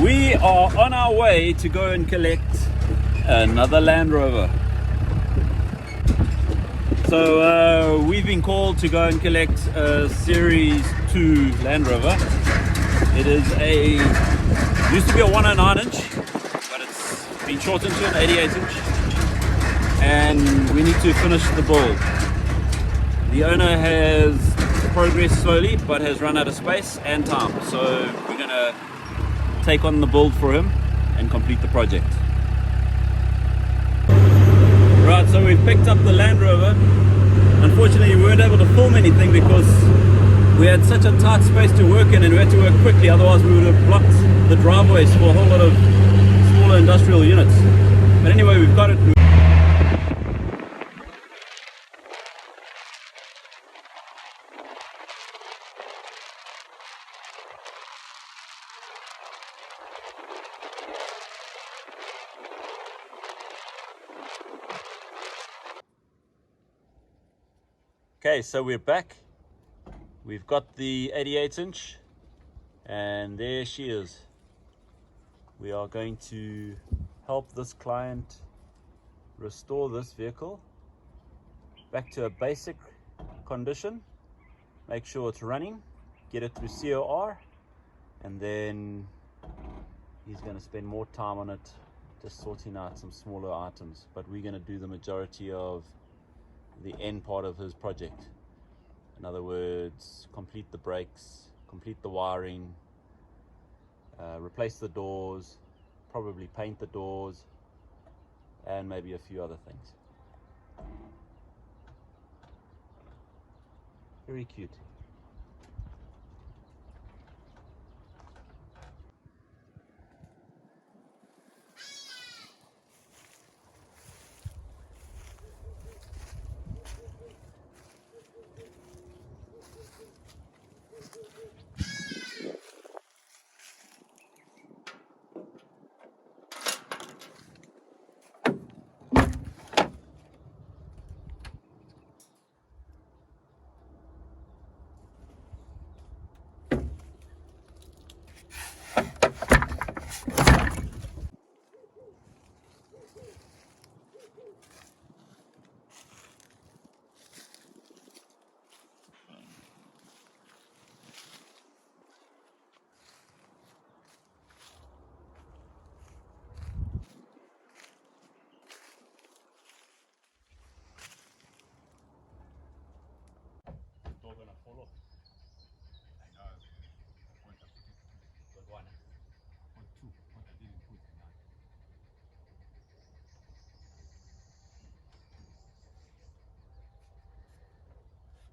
We are on our way to go and collect another Land Rover. So we've been called to go and collect a Series II Land Rover. It is used to be a 109 inch, but it's been shortened to an 88 inch. And we need to finish the build. The owner has progressed slowly, but has run out of space and time. So we're gonna take on the build for him and complete the project. Right, so we've picked up the Land Rover. Unfortunately, we weren't able to film anything because we had such a tight space to work in and we had to work quickly, otherwise we would have blocked the driveways for a whole lot of smaller industrial units. But anyway, we've got it. Okay, so we're back. We've got the 88 inch and there she is. We are going to help this client restore this vehicle back to a basic condition, make sure it's running, get it through COR, and then he's going to spend more time on it just sorting out some smaller items, but we're going to do the majority of the end part of his project. In other words, complete the brakes, complete the wiring, replace the doors, probably paint the doors, and maybe a few other things. Very cute.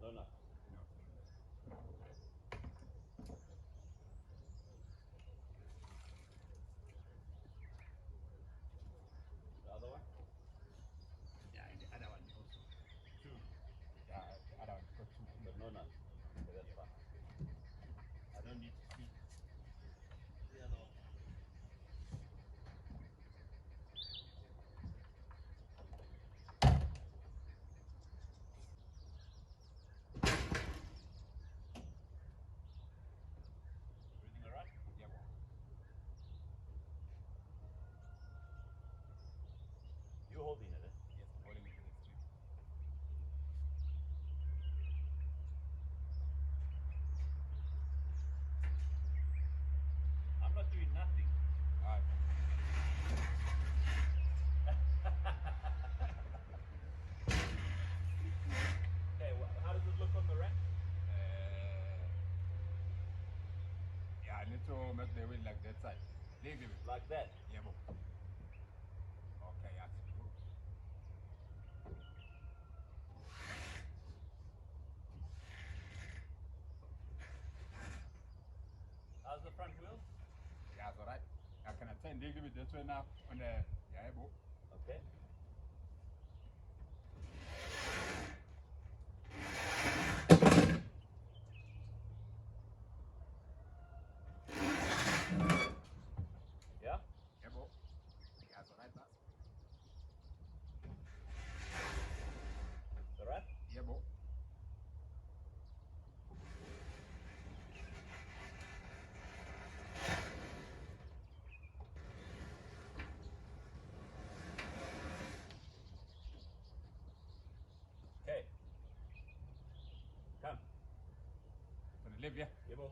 No. The other one? Yeah, the other one also. Two. Yeah, the other one got two. But no nuts. Okay, that's fine. I don't need to see. The other one. Everything alright? Yeah, well. You're holding it, eh? Yes, I'm holding it to the street. I'm not doing nothing. Alright. Okay, how does it look on the rack? Yeah, I need to make the wheel like that side. Leave it. Like that? Yeah, well. Okay, yeah. How's the front wheel? Yeah, it's alright. I can attend a little bit this way now on the yeah, well. Okay. Yeah? Yeah, well. Yeah, it's alright, boss. Alright? Yeah, well. live, yeah. Yeah, bro.